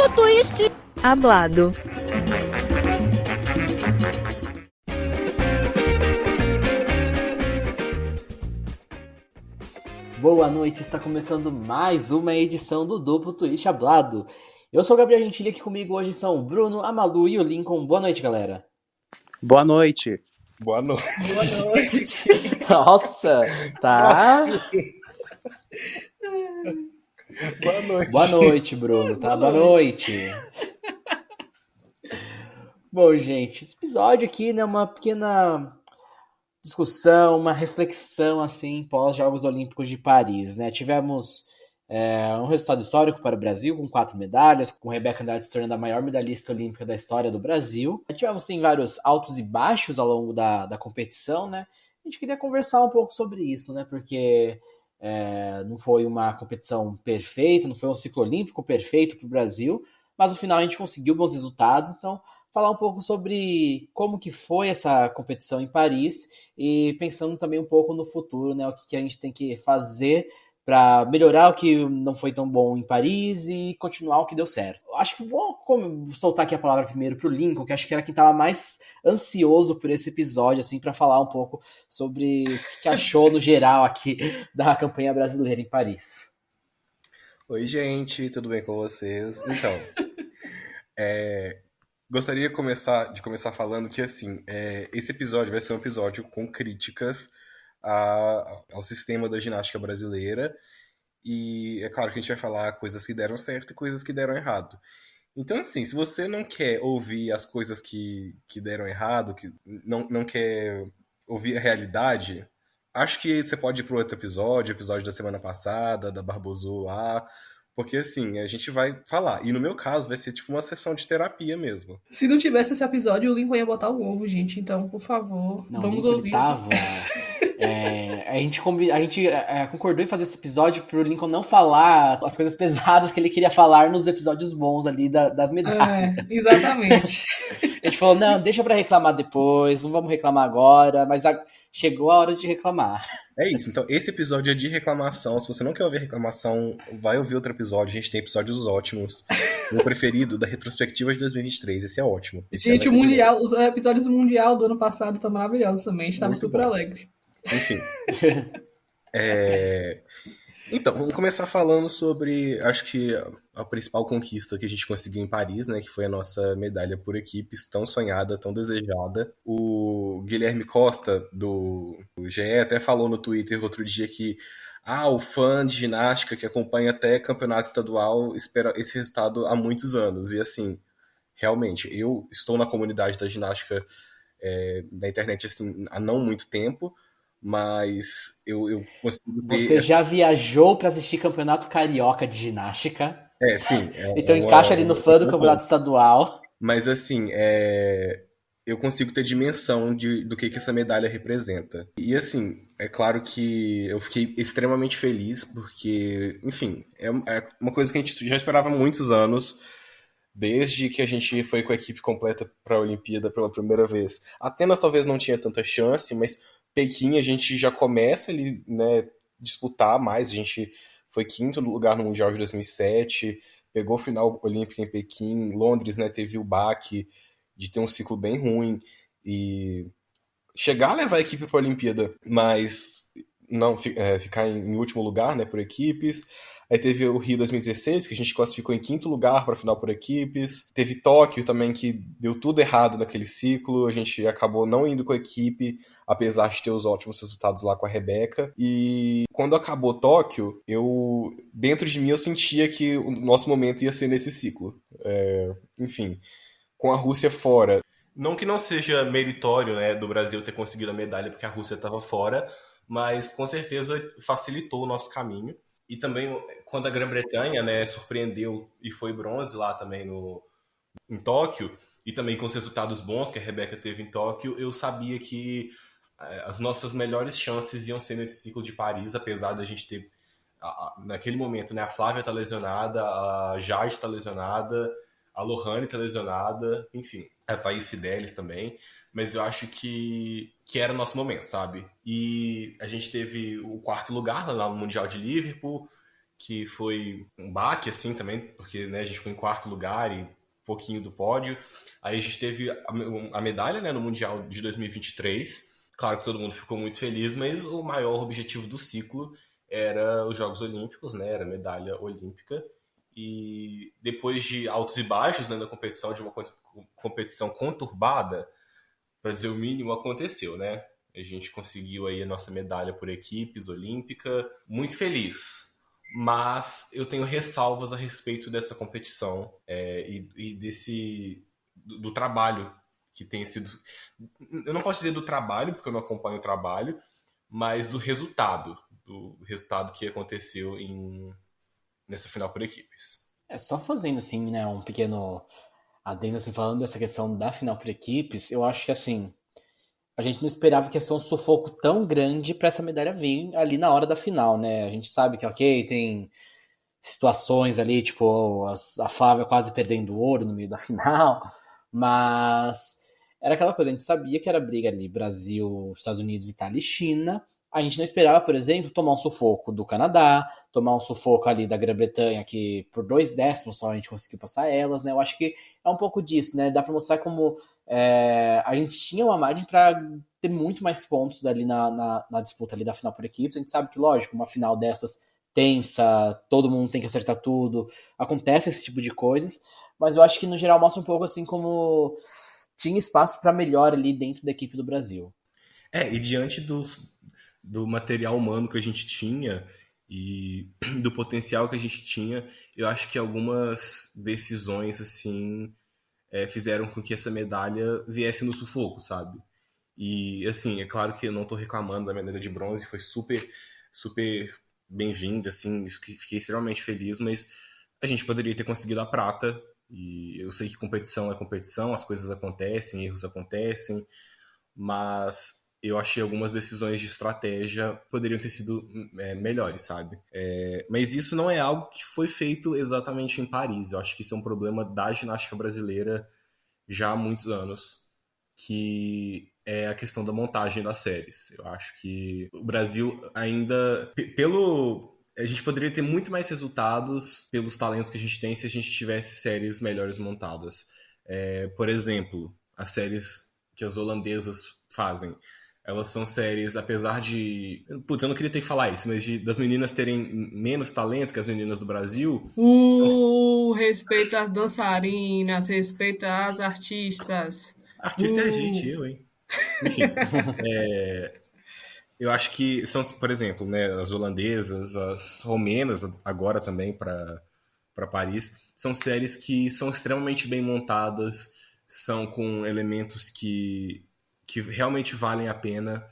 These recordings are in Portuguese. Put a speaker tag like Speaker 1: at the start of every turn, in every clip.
Speaker 1: Duplo twist.
Speaker 2: Hablado.
Speaker 3: Boa noite, está começando mais uma edição do Duplo Twist Hablado. Eu sou o Gabriel Gentili, aqui comigo hoje são o Bruno, a Malu e o Lincoln. Boa noite, galera.
Speaker 4: Boa noite.
Speaker 5: Boa noite.
Speaker 6: Boa noite.
Speaker 3: Nossa, tá...
Speaker 5: Boa noite.
Speaker 3: Boa noite, Bruno, tá? Boa noite. Bom, gente, esse episódio aqui, né, uma pequena discussão, uma reflexão, assim, pós-Jogos Olímpicos de Paris, né? Tivemos um resultado histórico para o Brasil, com 4 medalhas, com Rebeca Andrade se tornando a maior medalhista olímpica da história do Brasil. Tivemos, sim, vários altos e baixos ao longo da competição, né? A gente queria conversar um pouco sobre isso, né? Porque não foi uma competição perfeita, não foi um ciclo olímpico perfeito para o Brasil, mas no final a gente conseguiu bons resultados, então falar um pouco sobre como que foi essa competição em Paris e pensando também um pouco no futuro, né? O que a gente tem que fazer para melhorar o que não foi tão bom em Paris e continuar o que deu certo. Acho que vou soltar aqui a palavra primeiro para o Lincoln, que acho que era quem estava mais ansioso por esse episódio, assim, para falar um pouco sobre o que achou no geral aqui da campanha brasileira em Paris.
Speaker 5: Oi, gente, tudo bem com vocês? Então, gostaria de começar falando que, assim, esse episódio vai ser um episódio com críticas ao sistema da ginástica brasileira, e é claro que a gente vai falar coisas que deram certo e coisas que deram errado. Então, assim, se você não quer ouvir as coisas que deram errado, que não quer ouvir a realidade, acho que você pode ir pro outro episódio da semana passada, da Barbosu lá, porque, assim, a gente vai falar. E no meu caso, vai ser tipo uma sessão de terapia mesmo.
Speaker 6: Se não tivesse esse episódio, o Lincoln ia botar o ovo, gente. Então, por favor, vamos ouvir.
Speaker 3: A gente concordou em fazer esse episódio pro Lincoln não falar as coisas pesadas que ele queria falar nos episódios bons ali das medalhas.
Speaker 6: Exatamente.
Speaker 3: A gente falou, não, deixa pra reclamar depois, não vamos reclamar agora, mas chegou a hora de reclamar.
Speaker 5: É isso, então esse episódio é de reclamação. Se você não quer ouvir reclamação, vai ouvir outro episódio. A gente tem episódios ótimos. Meu preferido, da retrospectiva de 2023, esse é ótimo.
Speaker 6: Gente, os episódios do Mundial do ano passado estão maravilhosos também, estava super alegre.
Speaker 5: Enfim. Então, vamos começar falando sobre, acho que a principal conquista que a gente conseguiu em Paris, né, que foi a nossa medalha por equipes, tão sonhada, tão desejada. O Guilherme Costa, do GE, até falou no Twitter outro dia que o fã de ginástica que acompanha até campeonato estadual espera esse resultado há muitos anos. E assim, realmente, eu estou na comunidade da ginástica na internet assim, há não muito tempo, mas eu consigo ter...
Speaker 3: Você já viajou para assistir campeonato carioca de ginástica?
Speaker 5: Sim.
Speaker 3: Então encaixa ali no fã do campeonato estadual.
Speaker 5: Mas assim, eu consigo ter dimensão do que essa medalha representa. E assim, é claro que eu fiquei extremamente feliz, porque, enfim, é uma coisa que a gente já esperava há muitos anos, desde que a gente foi com a equipe completa para a Olimpíada pela primeira vez. Atenas talvez não tinha tanta chance, mas Pequim a gente já começa ali, né, disputar mais. A gente foi 5º lugar no Mundial de 2007, pegou a final olímpica em Pequim. Londres, né, teve o baque de ter um ciclo bem ruim e chegar a levar a equipe para a Olimpíada, mas não ficar em último lugar, né, por equipes. Aí teve o Rio 2016, que a gente classificou em 5º lugar para a final por equipes. Teve Tóquio também, que deu tudo errado naquele ciclo. A gente acabou não indo com a equipe, apesar de ter os ótimos resultados lá com a Rebeca. E quando acabou Tóquio, dentro de mim eu sentia que o nosso momento ia ser nesse ciclo. Enfim, com a Rússia fora. Não que não seja meritório, né, do Brasil ter conseguido a medalha porque a Rússia estava fora, mas com certeza facilitou o nosso caminho. E também, quando a Grã-Bretanha, né, surpreendeu e foi bronze lá também em Tóquio, e também com os resultados bons que a Rebeca teve em Tóquio, eu sabia que as nossas melhores chances iam ser nesse ciclo de Paris, apesar da gente ter, naquele momento, né, a Flávia tá lesionada, a Jade tá lesionada, a Lohane tá lesionada, enfim, a Thaís Fidelis também. Mas eu acho que era o nosso momento, sabe? E a gente teve o 4º lugar lá no Mundial de Liverpool, que foi um baque, assim, também, porque né, a gente ficou em quarto lugar e pouquinho do pódio. Aí a gente teve a medalha, né, no Mundial de 2023. Claro que todo mundo ficou muito feliz, mas o maior objetivo do ciclo era os Jogos Olímpicos, né, era a medalha olímpica. E depois de altos e baixos, né, na competição, de uma competição conturbada, para dizer o mínimo, aconteceu, né? A gente conseguiu aí a nossa medalha por equipes olímpica, muito feliz. Mas eu tenho ressalvas a respeito dessa competição e desse do trabalho que tem sido. Eu não posso dizer do trabalho, porque eu não acompanho o trabalho, mas do resultado que aconteceu nessa final por equipes.
Speaker 3: Só fazendo assim, né, um pequeno adendo, assim, falando dessa questão da final por equipes, eu acho que assim, a gente não esperava que ia ser um sufoco tão grande para essa medalha vir ali na hora da final, né? A gente sabe que, ok, tem situações ali, tipo, a Flávia quase perdendo o ouro no meio da final, mas era aquela coisa, a gente sabia que era briga ali, Brasil, Estados Unidos, Itália e China. A gente não esperava, por exemplo, tomar um sufoco do Canadá, tomar um sufoco ali da Grã-Bretanha, que por 2 décimos só a gente conseguiu passar elas, né? Eu acho que é um pouco disso, né? Dá pra mostrar como a gente tinha uma margem para ter muito mais pontos ali na disputa ali da final por equipes. A gente sabe que, lógico, uma final dessas tensa, todo mundo tem que acertar tudo, acontece esse tipo de coisas, mas eu acho que no geral mostra um pouco assim como tinha espaço para melhor ali dentro da equipe do Brasil.
Speaker 5: E diante do material humano que a gente tinha e do potencial que a gente tinha, eu acho que algumas decisões assim fizeram com que essa medalha viesse no sufoco, sabe? E assim, é claro que eu não tô reclamando da medalha de bronze, foi super, super bem-vinda, assim, fiquei extremamente feliz, mas a gente poderia ter conseguido a prata, e eu sei que competição é competição, as coisas acontecem, erros acontecem, mas eu achei algumas decisões de estratégia poderiam ter sido melhores, sabe? Mas isso não é algo que foi feito exatamente em Paris, eu acho que isso é um problema da ginástica brasileira já há muitos anos, que é a questão da montagem das séries. Eu acho que o Brasil ainda, a gente poderia ter muito mais resultados pelos talentos que a gente tem se a gente tivesse séries melhores montadas. Por exemplo, as séries que as holandesas fazem. Elas são séries, apesar de... Putz, eu não queria ter que falar isso, mas das meninas terem menos talento que as meninas do Brasil...
Speaker 6: Respeito às dançarinas, respeito às artistas.
Speaker 5: Artista é a gente, eu, hein? Enfim, eu acho que são, por exemplo, né, as holandesas, as romenas, agora também para Paris, são séries que são extremamente bem montadas, são com elementos que realmente valem a pena,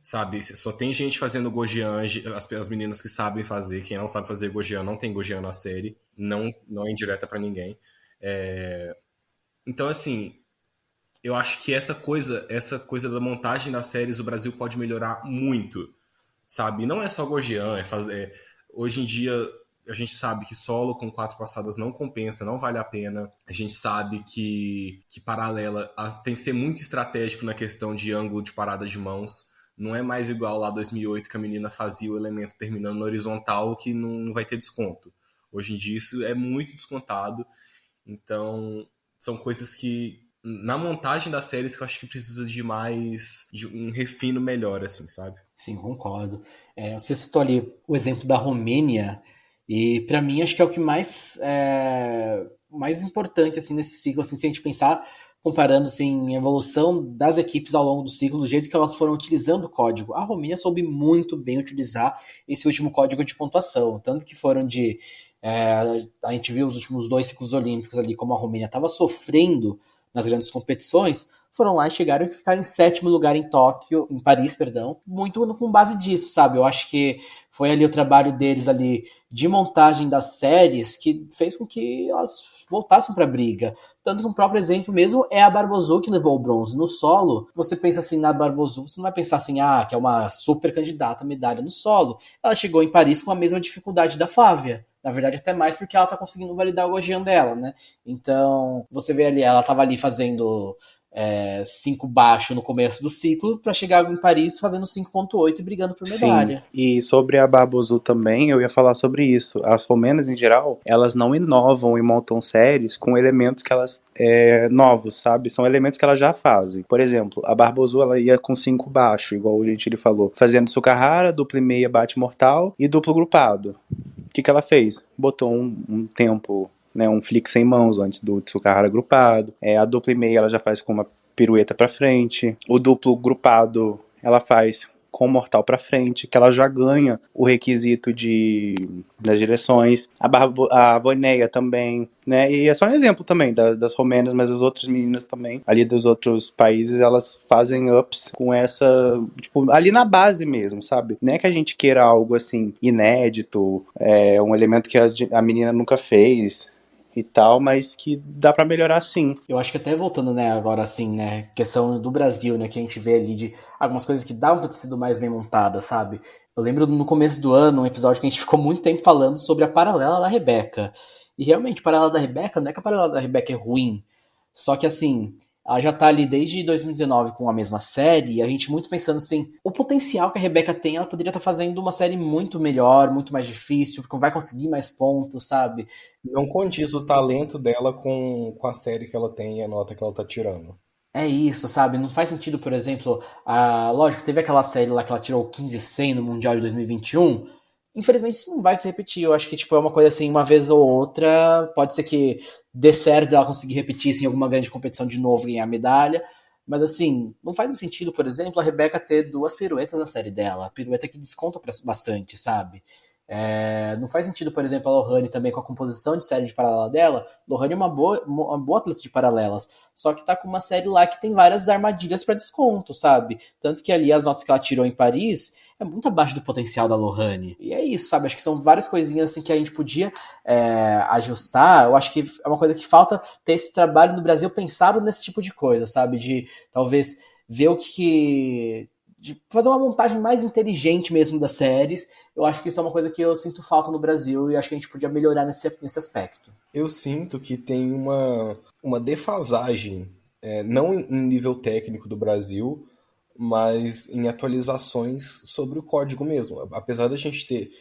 Speaker 5: sabe? Só tem gente fazendo Gojian, as meninas que sabem fazer, quem não sabe fazer Gojian não tem Gojian na série, não é indireta para ninguém. Então, assim, eu acho que essa coisa da montagem das séries o Brasil pode melhorar muito, sabe? Não é só Gojian, hoje em dia a gente sabe que solo com 4 passadas não compensa, não vale a pena. A gente sabe que paralela tem que ser muito estratégico na questão de ângulo de parada de mãos. Não é mais igual lá 2008 que a menina fazia o elemento terminando na horizontal que não vai ter desconto. Hoje em dia isso é muito descontado. Então, são coisas que na montagem das séries que eu acho que precisa de um refino melhor, assim, sabe?
Speaker 3: Sim, concordo. Você citou ali o exemplo da Romênia, e para mim acho que é o que mais importante assim, nesse ciclo, assim, se a gente pensar, comparando assim, a evolução das equipes ao longo do ciclo, do jeito que elas foram utilizando o código. A Romênia soube muito bem utilizar esse último código de pontuação, tanto que foram a gente viu os últimos 2 ciclos olímpicos ali, como a Romênia estava sofrendo nas grandes competições, foram lá e chegaram e ficaram em 7º lugar em Paris, muito com base disso, sabe? Eu acho que foi ali o trabalho deles ali de montagem das séries que fez com que elas voltassem para a briga. Tanto que um próprio exemplo mesmo é a Barbozu que levou o bronze. No solo, você pensa assim na Barbozu, você não vai pensar assim, que é uma super candidata à medalha no solo. Ela chegou em Paris com a mesma dificuldade da Flávia. Na verdade, até mais porque ela tá conseguindo validar o Gojian dela, né? Então, você vê ali, ela tava ali fazendo 5 baixo no começo do ciclo para chegar em Paris fazendo 5,8 e brigando por medalha.
Speaker 4: Sim, e sobre a Barbosu também, eu ia falar sobre isso. As romenas, em geral, elas não inovam e montam séries com elementos que elas novos, sabe? São elementos que elas já fazem. Por exemplo, a Barbosu, ela ia com 5 baixo, igual o Gentili falou, fazendo Sukahara, duplo e meia bate mortal e duplo grupado. O que ela fez? Botou um tempo, né, um flick sem mãos antes do Tsukahara grupado. A dupla e meia ela já faz com uma pirueta pra frente. O duplo grupado ela faz com mortal pra frente, que ela já ganha o requisito das direções. A Voneia também, né? E é só um exemplo também das romenas, mas as outras meninas também, ali dos outros países, elas fazem ups com essa, tipo, ali na base mesmo, sabe? Não é que a gente queira algo assim inédito, um elemento que a menina nunca fez e tal, mas que dá pra melhorar sim.
Speaker 3: Eu acho que até voltando, né, agora assim, né, questão do Brasil, né, que a gente vê ali de algumas coisas que davam pra ter sido mais bem montadas, sabe? Eu lembro no começo do ano, um episódio que a gente ficou muito tempo falando sobre a paralela da Rebeca. E realmente, a paralela da Rebeca, não é que a paralela da Rebeca é ruim, só que assim, ela já tá ali desde 2019 com a mesma série, e a gente muito pensando assim, o potencial que a Rebeca tem, ela poderia estar fazendo uma série muito melhor, muito mais difícil, porque vai conseguir mais pontos, sabe?
Speaker 5: Não condiz o talento dela com a série que ela tem e a nota que ela tá tirando.
Speaker 3: É isso, sabe? Não faz sentido, por exemplo, lógico, teve aquela série lá que ela tirou 15-100 no Mundial de 2021. Infelizmente isso não vai se repetir. Eu acho que tipo, é uma coisa assim, uma vez ou outra. Pode ser que dê certo ela conseguir repetir isso em alguma grande competição de novo e ganhar medalha. Mas assim, não faz muito sentido, por exemplo, a Rebeca ter 2 piruetas na série dela. A pirueta que desconta bastante, sabe? Não faz sentido, por exemplo, a Lohane também com a composição de série de paralela dela. Lohane é uma boa atleta de paralelas, só que tá com uma série lá que tem várias armadilhas pra desconto, sabe? Tanto que ali as notas que ela tirou em Paris é muito abaixo do potencial da Lohane. E é isso, sabe? Acho que são várias coisinhas assim que a gente podia ajustar. Eu acho que é uma coisa que falta ter esse trabalho no Brasil pensado nesse tipo de coisa, sabe? De talvez ver de fazer uma montagem mais inteligente mesmo das séries. Eu acho que isso é uma coisa que eu sinto falta no Brasil e acho que a gente podia melhorar nesse aspecto.
Speaker 5: Eu sinto que tem uma defasagem, não em nível técnico do Brasil, mas em atualizações sobre o código mesmo. Apesar da gente ter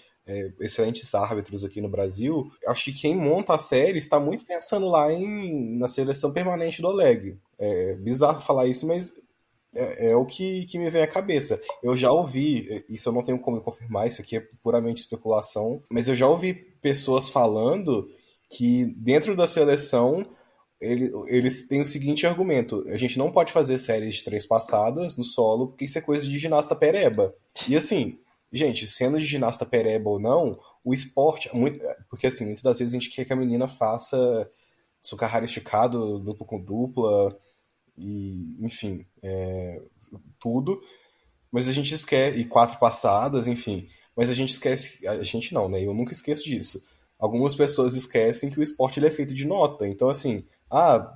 Speaker 5: excelentes árbitros aqui no Brasil, acho que quem monta a série está muito pensando lá na seleção permanente do Oleg. É bizarro falar isso, mas é o que me vem à cabeça. Eu já ouvi, isso eu não tenho como confirmar, isso aqui é puramente especulação, mas eu já ouvi pessoas falando que dentro da seleção eles têm o seguinte argumento: a gente não pode fazer séries de 3 passadas no solo, porque isso é coisa de ginasta pereba. E assim, gente, sendo de ginasta pereba ou não, o esporte, porque assim, muitas das vezes a gente quer que a menina faça Sukahara esticado, duplo com dupla, e enfim, tudo, mas a gente esquece, e 4 passadas, enfim, mas a gente esquece, a gente não, né, eu nunca esqueço disso. Algumas pessoas esquecem que o esporte ele é feito de nota, então assim,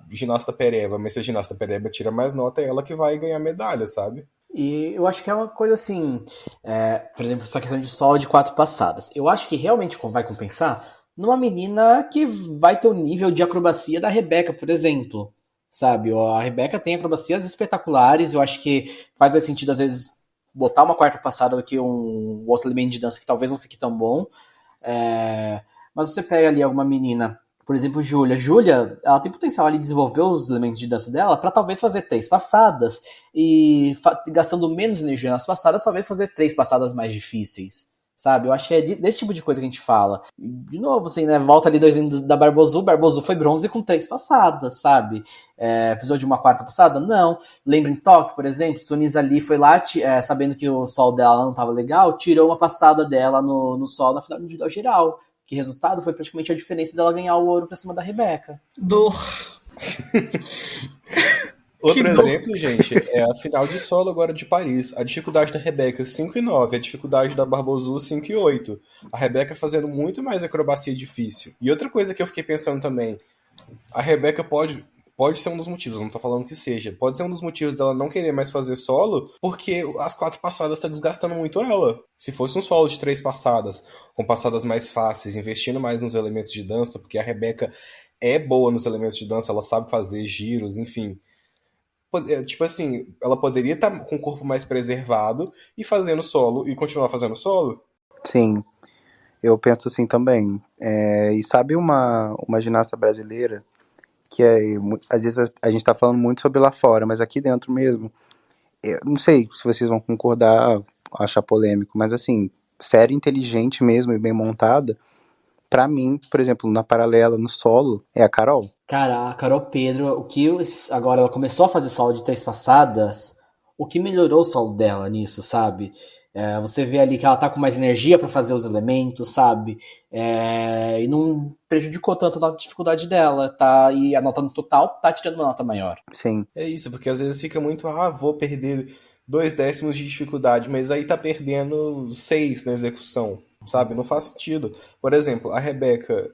Speaker 5: ginasta pereba, mas se a ginasta pereba tira mais nota, é ela que vai ganhar medalha, sabe?
Speaker 3: E eu acho que é uma coisa assim, por exemplo, essa questão de solo de 4 passadas. Eu acho que realmente vai compensar numa menina que vai ter o nível de acrobacia da Rebeca, por exemplo. Sabe? A Rebeca tem acrobacias espetaculares, eu acho que faz mais sentido, às vezes, botar uma 4 passada do que um outro elemento de dança que talvez não fique tão bom. Mas você pega ali alguma menina, por exemplo, Júlia. Júlia, ela tem potencial ali de desenvolver os elementos de dança dela para talvez fazer 3 passadas e gastando menos energia nas passadas, talvez fazer 3 passadas mais difíceis. Sabe? Eu acho que é desse tipo de coisa que a gente fala. De novo, assim, né? Volta ali 2 anos da Barbosu. Barbosu foi bronze com 3 passadas, sabe? Precisou de uma 4ª passada? Não. Lembra em Tóquio, por exemplo? Sonisa ali foi lá, sabendo que o solo dela não estava legal, tirou uma passada dela no solo na final do individual geral. Que resultado foi praticamente a diferença dela ganhar o ouro pra cima da Rebeca.
Speaker 6: Dor.
Speaker 5: Outro exemplo, gente, é a final de solo agora de Paris. A dificuldade da Rebeca 5,9, a dificuldade da Barbosu 5,8. A Rebeca fazendo muito mais acrobacia difícil. E outra coisa que eu fiquei pensando também, a Rebeca pode ser um dos motivos, não tô falando que seja, pode ser um dos motivos dela não querer mais fazer solo, porque as 4 passadas tá desgastando muito ela. Se fosse um solo de 3 passadas, com passadas mais fáceis, investindo mais nos elementos de dança, porque a Rebeca é boa nos elementos de dança, ela sabe fazer giros, enfim. tipo assim, ela poderia estar com o corpo mais preservado e fazendo solo, e continuar fazendo solo?
Speaker 4: Sim, eu penso assim também. E sabe uma ginasta brasileira que às vezes a gente tá falando muito sobre lá fora, mas aqui dentro mesmo, eu não sei se vocês vão concordar, achar polêmico, mas assim, série inteligente mesmo e bem montada, pra mim, por exemplo, na paralela, no solo, é a Carol.
Speaker 3: Cara, a Carol Pedro, agora ela começou a fazer solo de 3 passadas, o que melhorou o solo dela nisso, sabe? Você vê ali que ela tá com mais energia pra fazer os elementos, sabe? E não prejudicou tanto a dificuldade dela, tá? E a nota no total tá tirando uma nota maior.
Speaker 4: Sim,
Speaker 5: É isso, porque às vezes fica muito, vou perder 2 décimos de dificuldade, mas aí tá perdendo 6 na execução, sabe? Não faz sentido. Por exemplo, a Rebeca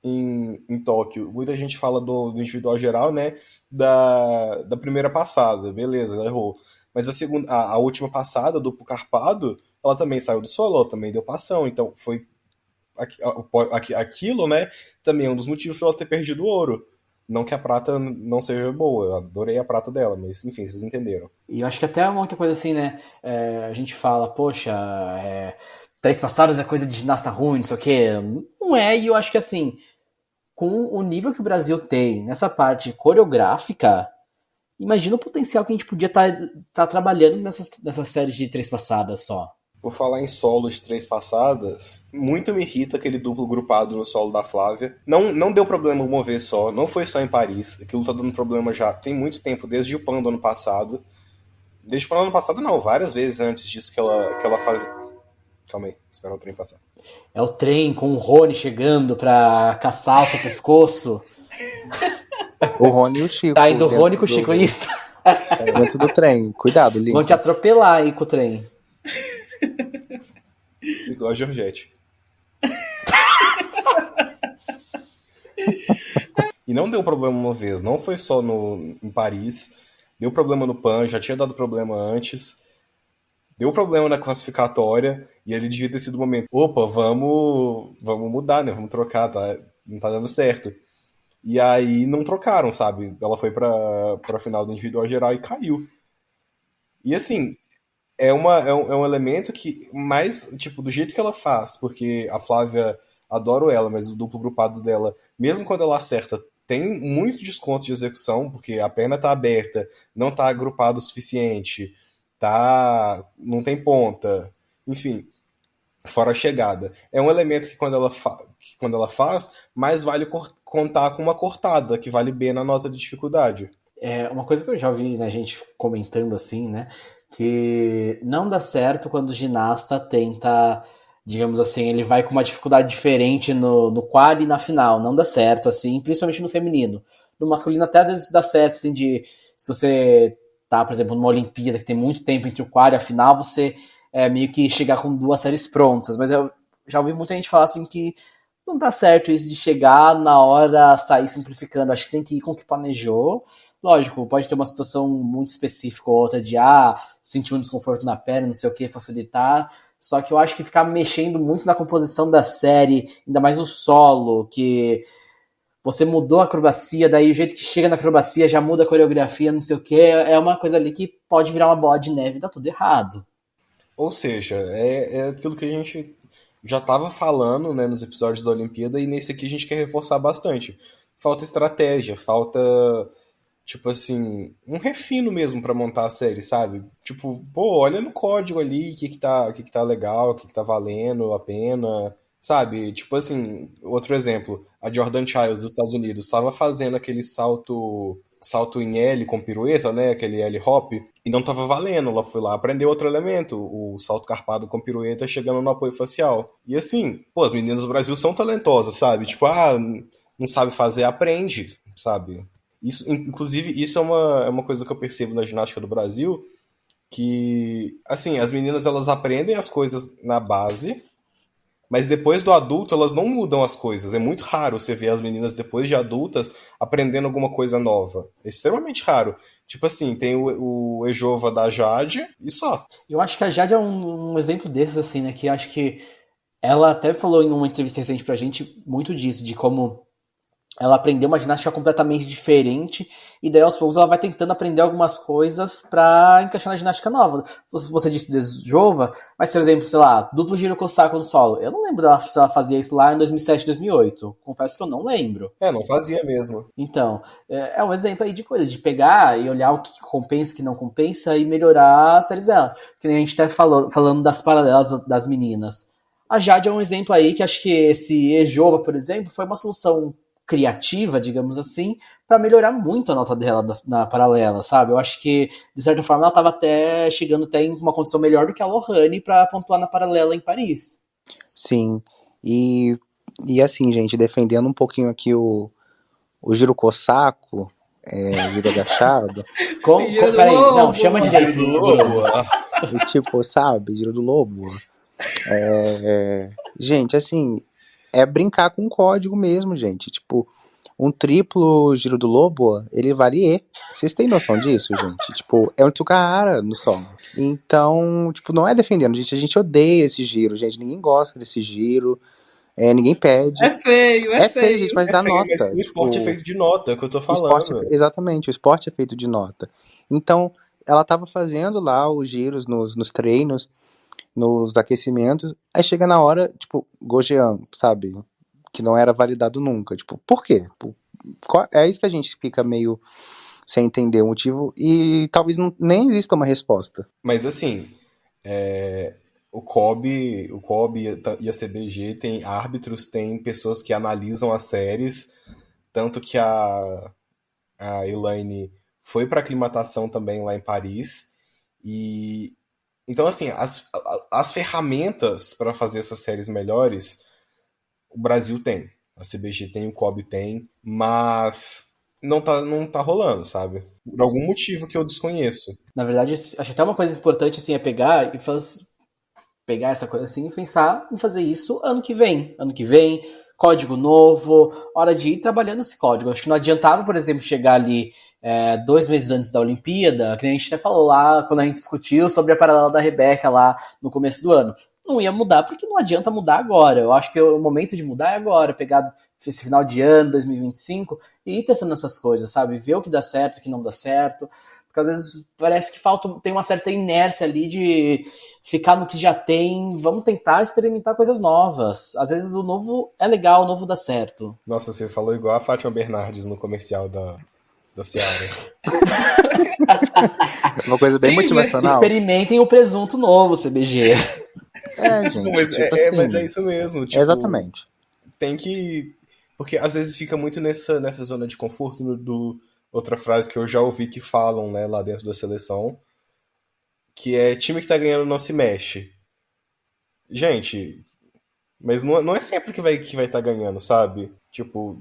Speaker 5: em Tóquio, muita gente fala do individual geral, né? Da primeira passada, beleza, ela errou. Mas a última passada, duplo carpado, ela também saiu do solo, ela também deu passão, então foi aquilo, né? Também é um dos motivos para ela ter perdido o ouro. Não que a prata não seja boa, eu adorei a prata dela, mas enfim, vocês entenderam.
Speaker 3: E eu acho que até uma outra coisa assim, né? A gente fala, poxa, 3 passadas é coisa de ginasta ruim, não sei o quê. Não é, e eu acho que assim, com o nível que o Brasil tem nessa parte coreográfica, imagina o potencial que a gente podia estar trabalhando nessas séries de 3 passadas só.
Speaker 5: Por falar em solo de 3 passadas, muito me irrita aquele duplo grupado no solo da Flávia. Não deu problema uma vez só, não foi só em Paris. Aquilo tá dando problema já tem muito tempo, desde o Pan do ano passado. Desde o Pan do ano passado não, várias vezes antes disso que ela fazia. Calma aí, espera o trem passar.
Speaker 3: É o trem com o Rony chegando pra caçar o seu pescoço.
Speaker 4: o Rony e o Chico.
Speaker 3: Tá indo o Rony com o Chico, isso?
Speaker 4: Dentro do trem. Cuidado, Link.
Speaker 3: Vão te atropelar aí com o trem.
Speaker 5: Igual a Georgette. E não deu problema uma vez, não foi só em Paris. Deu problema no PAN, já tinha dado problema antes. Deu problema na classificatória e ele devia ter sido o momento. Opa, vamos mudar, né? Vamos trocar, tá? Não tá dando certo. E aí não trocaram, sabe? Ela foi pra final do individual geral e caiu. E assim, é um elemento que mais, tipo, do jeito que ela faz, porque a Flávia, adoro ela, mas o duplo grupado dela, mesmo quando ela acerta, tem muito desconto de execução, porque a perna tá aberta, não tá agrupado o suficiente, não tem ponta, enfim, fora a chegada. É um elemento que quando ela faz, mais vale contar com uma cortada, que vale B na nota de dificuldade.
Speaker 3: Uma coisa que eu já vi, né, gente comentando assim, né, que não dá certo quando o ginasta tenta, digamos assim, ele vai com uma dificuldade diferente no quali e na final, não dá certo, assim, principalmente no feminino. No masculino até às vezes dá certo, assim, se você tá, por exemplo, numa Olimpíada que tem muito tempo entre o quali e a final, você meio que chegar com 2 séries prontas, mas eu já ouvi muita gente falar assim que não dá certo isso de chegar na hora, sair simplificando, acho que tem que ir com o que planejou. Lógico, pode ter uma situação muito específica ou outra de sentir um desconforto na perna, não sei o que, facilitar. Só que eu acho que ficar mexendo muito na composição da série, ainda mais o solo, que você mudou a acrobacia, daí o jeito que chega na acrobacia já muda a coreografia, não sei o que, é uma coisa ali que pode virar uma bola de neve e dá tudo errado.
Speaker 5: Ou seja, é aquilo que a gente já estava falando, né, nos episódios da Olimpíada, e nesse aqui a gente quer reforçar bastante. Falta estratégia, falta, tipo assim, um refino mesmo pra montar a série, sabe? Tipo, pô, olha no código ali o que tá legal, o que tá valendo a pena, sabe? Tipo assim, outro exemplo, a Jordan Childs dos Estados Unidos estava fazendo aquele salto em L com pirueta, né, aquele L-hop, e não tava valendo. Ela foi lá aprender outro elemento, o salto carpado com pirueta chegando no apoio facial. E assim, pô, as meninas do Brasil são talentosas, sabe? Tipo, não sabe fazer, aprende, sabe? Isso, inclusive, isso é uma coisa que eu percebo na ginástica do Brasil, que, assim, as meninas, elas aprendem as coisas na base, mas depois do adulto, elas não mudam as coisas. É muito raro você ver as meninas, depois de adultas, aprendendo alguma coisa nova. É extremamente raro. Tipo assim, tem o Ejova da Jade e só.
Speaker 3: Eu acho que a Jade é um exemplo desses, assim, né? Que acho que ela até falou em uma entrevista recente pra gente muito disso, de como ela aprendeu uma ginástica completamente diferente, e daí aos poucos ela vai tentando aprender algumas coisas pra encaixar na ginástica nova. Você disse desjova, mas por exemplo, sei lá, duplo giro cossaco no solo. Eu não lembro dela, se ela fazia isso lá em 2007, 2008. Confesso que eu não lembro.
Speaker 5: Não fazia mesmo.
Speaker 3: Então, é um exemplo aí de coisa, de pegar e olhar o que compensa, o que não compensa e melhorar as séries dela. Que nem a gente tá falando das paralelas das meninas. A Jade é um exemplo aí que acho que esse Ejova, por exemplo, foi uma solução criativa, digamos assim, para melhorar muito a nota dela na paralela, sabe? Eu acho que, de certa forma, ela estava até chegando até em uma condição melhor do que a Lohane para pontuar na paralela em Paris.
Speaker 4: Sim, e assim, gente, defendendo um pouquinho aqui o giro cossaco, giro agachado,
Speaker 3: Peraí, não, chama direito.
Speaker 4: e tipo, sabe, giro do lobo. Gente, assim, é brincar com o código mesmo, gente. Tipo, um triplo giro do lobo, ele vale E. Vocês têm noção disso, gente? Tipo, é um Tsukahara no solo. Então, tipo, não é defendendo, gente. A gente odeia esse giro, gente. Ninguém gosta desse giro. Ninguém pede.
Speaker 6: É feio,
Speaker 4: É feio, gente, mas dá
Speaker 5: feio,
Speaker 4: nota.
Speaker 5: Mas o esporte é feito de nota, é o que eu tô
Speaker 4: O
Speaker 5: falando.
Speaker 4: esporte, exatamente, o esporte é feito de nota. Então, ela tava fazendo lá os giros nos treinos, nos aquecimentos, aí chega na hora, tipo, Gojean, sabe? Que não era validado nunca. Tipo, por quê? É isso que a gente fica meio sem entender o motivo e talvez nem exista uma resposta.
Speaker 5: Mas assim, o COB e a CBG tem árbitros, tem pessoas que analisam as séries, tanto que a Elaine foi para aclimatação também lá em Paris. E então, assim, as ferramentas para fazer essas séries melhores, o Brasil tem. A CBG tem, o COB tem, mas não tá rolando, sabe? Por algum motivo que eu desconheço.
Speaker 3: Na verdade, acho até uma coisa importante assim é pegar e pegar essa coisa assim e pensar em fazer isso ano que vem. Ano que vem, código novo, hora de ir trabalhando esse código. Acho que não adiantava, por exemplo, chegar ali 2 meses antes da Olimpíada, que a gente até falou lá quando a gente discutiu sobre a paralela da Rebeca lá no começo do ano. Não ia mudar porque não adianta mudar agora. Eu acho que o momento de mudar é agora, pegar esse final de ano, 2025, e ir testando essas coisas, sabe? Ver o que dá certo, o que não dá certo. Porque às vezes parece que tem uma certa inércia ali de ficar no que já tem, vamos tentar experimentar coisas novas. Às vezes o novo é legal, o novo dá certo.
Speaker 5: Nossa, você falou igual a Fátima Bernardes no comercial da Seara.
Speaker 4: Uma coisa bem motivacional.
Speaker 3: Experimentem o presunto novo, CBG.
Speaker 4: Gente,
Speaker 5: mas,
Speaker 4: tipo assim,
Speaker 5: mas é isso mesmo. Tipo,
Speaker 4: exatamente.
Speaker 5: Tem que... Porque às vezes fica muito nessa zona de conforto outra frase que eu já ouvi que falam, né, lá dentro da seleção, que é time que tá ganhando não se mexe. Gente, mas não é sempre que vai estar ganhando, sabe? Tipo,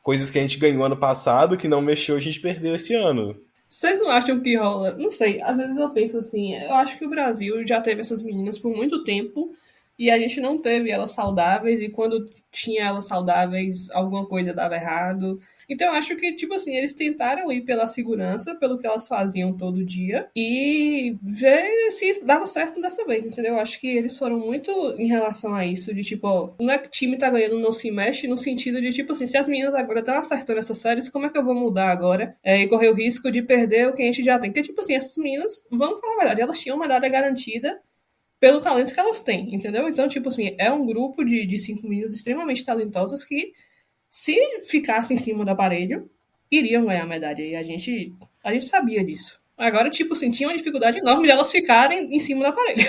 Speaker 5: coisas que a gente ganhou ano passado, que não mexeu, a gente perdeu esse ano.
Speaker 6: Vocês não acham que rola? Não sei, às vezes eu penso assim, eu acho que o Brasil já teve essas meninas por muito tempo e a gente não teve elas saudáveis, e quando tinha elas saudáveis, alguma coisa dava errado. Então eu acho que, tipo assim, eles tentaram ir pela segurança, pelo que elas faziam todo dia, e ver se dava certo dessa vez, entendeu? Eu acho que eles foram muito em relação a isso, de tipo, ó, não é que o time tá ganhando, não se mexe, no sentido de, tipo assim, se as meninas agora estão acertando essas séries, como é que eu vou mudar agora? E correr o risco de perder o que a gente já tem. Porque, tipo assim, essas meninas, vamos falar a verdade, elas tinham uma medalha garantida pelo talento que elas têm, entendeu? Então, tipo assim, é um grupo de 5 meninas extremamente talentosas que, se ficassem em cima do aparelho, iriam ganhar a medalha. E a gente sabia disso. Agora, tipo assim, tinha uma dificuldade enorme de elas ficarem em cima do aparelho.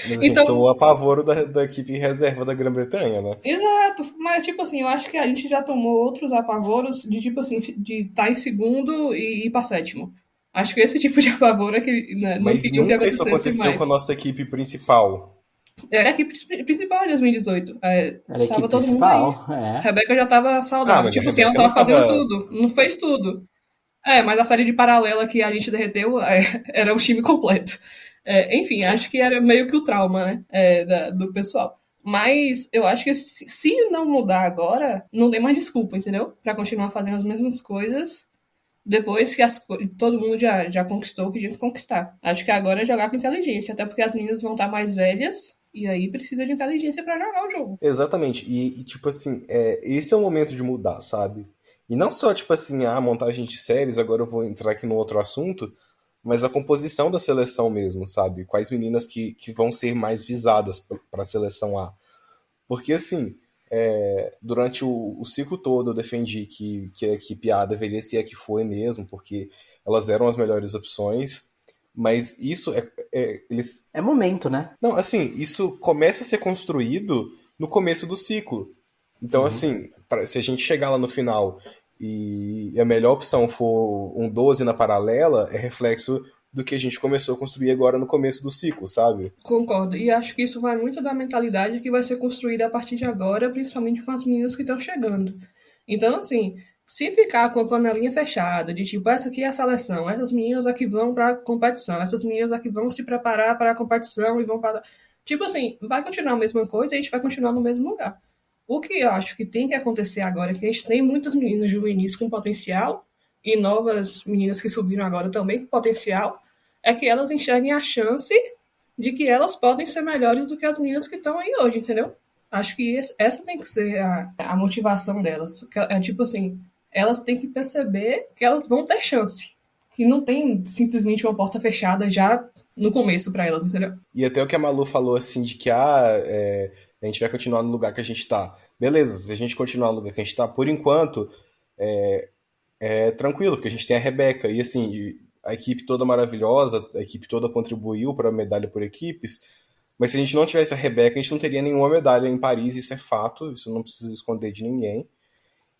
Speaker 5: Mas a gente tomou apavoro da equipe reserva da Grã-Bretanha, né?
Speaker 6: Exato, mas tipo assim, eu acho que a gente já tomou outros apavoros de tipo assim, de estar em segundo e ir para sétimo. Acho que esse tipo de apavoro é que não
Speaker 5: Mas
Speaker 6: queriam que
Speaker 5: nunca isso
Speaker 6: acontecesse
Speaker 5: aconteceu
Speaker 6: mais.
Speaker 5: com a nossa equipe principal.
Speaker 6: Era a equipe principal de 2018.
Speaker 3: Era a equipe
Speaker 6: todo
Speaker 3: principal,
Speaker 6: mundo aí. Rebeca já tava saudável.
Speaker 5: mas
Speaker 6: Tipo
Speaker 5: a
Speaker 6: assim, ela
Speaker 5: Rebeca
Speaker 6: tava
Speaker 5: não
Speaker 6: fazendo
Speaker 5: tava-
Speaker 6: tudo. Não fez tudo. Mas a série de paralela que a gente derreteu era o time completo. Enfim, acho que era meio que o trauma, né? Do pessoal. Mas eu acho que se não mudar agora, não tem mais desculpa, entendeu? Pra continuar fazendo as mesmas coisas depois que todo mundo já conquistou o que tinha que conquistar. Acho que agora é jogar com inteligência, até porque as meninas vão estar mais velhas E aí precisa de inteligência para jogar o jogo.
Speaker 5: Exatamente. Tipo assim, esse é o momento de mudar, sabe? E não só, tipo assim, a montagem de séries, agora eu vou entrar aqui no outro assunto, mas a composição da seleção mesmo, sabe? Quais meninas que vão ser mais visadas para a seleção A. Porque, assim, durante o ciclo todo eu defendi que a equipe A deveria ser a que foi mesmo, porque elas eram as melhores opções, mas isso eles...
Speaker 3: É momento, né?
Speaker 5: Não, assim, isso começa a ser construído no começo do ciclo. Então, assim, se a gente chegar lá no final e a melhor opção for um 12 na paralela, é reflexo do que a gente começou a construir agora no começo do ciclo, sabe?
Speaker 6: Concordo. E acho que isso vai muito da mentalidade que vai ser construída a partir de agora, principalmente com as meninas que estão chegando. Então, assim, se ficar com a panelinha fechada, de tipo, essa aqui é a seleção, essas meninas aqui vão para a competição, essas meninas aqui vão se preparar para a competição e vão para. Tipo assim, vai continuar a mesma coisa e a gente vai continuar no mesmo lugar. O que eu acho que tem que acontecer agora é que a gente tem muitas meninas juvenis com potencial e novas meninas que subiram agora também com potencial, é que elas enxerguem a chance de que elas podem ser melhores do que as meninas que estão aí hoje, entendeu? Acho que essa tem que ser a motivação delas. É tipo assim, elas têm que perceber que elas vão ter chance. Que não tem simplesmente uma porta fechada já no começo para elas, entendeu?
Speaker 5: E até o que a Malu falou, assim, de que a gente vai continuar no lugar que a gente tá. Beleza, se a gente continuar no lugar que a gente tá, por enquanto, é tranquilo, porque a gente tem a Rebeca. E assim, a equipe toda maravilhosa, a equipe toda contribuiu para a medalha por equipes. Mas se a gente não tivesse a Rebeca, a gente não teria nenhuma medalha em Paris, isso é fato, isso não precisa esconder de ninguém.